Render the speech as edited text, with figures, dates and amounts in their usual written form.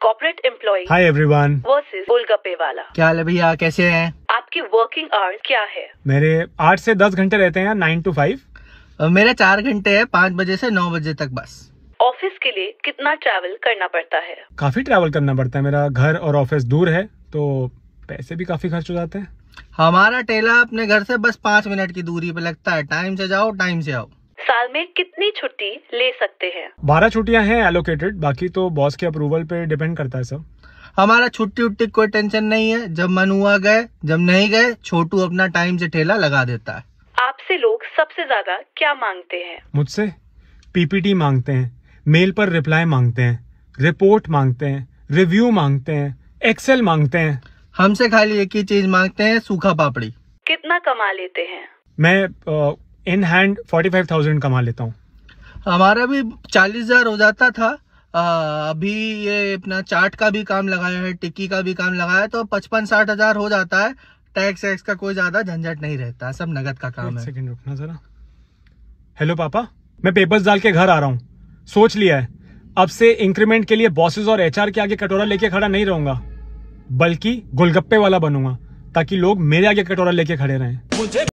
Corporate employee hi everyone versus golgappe वाला। क्या हाल है भैया, कैसे हैं? आपकी वर्किंग आवर्स क्या है? मेरे 8 से 10 घंटे रहते हैं, 9 to 5। मेरे 4 घंटे है, 5 बजे से 9 बजे तक बस। ऑफिस के लिए कितना ट्रैवल करना पड़ता है? काफी ट्रैवल करना पड़ता है, मेरा घर और ऑफिस दूर है तो पैसे भी काफी खर्च हो जाते हैं। हमारा ठेला अपने घर से बस 5 मिनट की दूरी पे लगता है। टाइम से जाओ, टाइम से आओ। साल में कितनी छुट्टी ले सकते हैं? 12 छुट्टियां हैं एलोकेटेड, बाकी तो बॉस के अप्रूवल पे डिपेंड करता है सब। हमारा छुट्टी उट्टी कोई टेंशन नहीं है। जब मन हुआ गए, जब नहीं गए छोटू अपना टाइम से ठेला लगा देता है। आपसे लोग सबसे ज्यादा क्या मांगते हैं? मुझसे पीपीटी मांगते हैं, मेल पर रिप्लाई मांगते हैं, रिपोर्ट मांगते हैं, रिव्यू मांगते हैं, एक्सेल मांगते हैं। हमसे खाली एक ही चीज मांगते हैं, सूखा पापड़ी। कितना कमा लेते हैं? मैं इन हैंड 45,000 कमा लेता हूँ। हमारा भी 40,000 हो जाता था। अभी ये अपना चाट का भी काम लगाया है, टिक्की का भी काम लगाया है, तो 55-60 हजार हो जाता है। टैक्स वैक्स का कोई ज्यादा झंझट नहीं रहता, सब नगद का काम है। सेकंड रुकना जरा। हेलो पापा, मैं पेपर्स डाल के घर आ रहा हूँ। सोच लिया है, अब से इंक्रीमेंट के लिए बॉसेस और एचआर के आगे कटोरा लेके खड़ा नहीं रहूंगा, बल्कि गोलगप्पे वाला बनूंगा, ताकि लोग मेरे आगे कटोरा लेके खड़े रहें।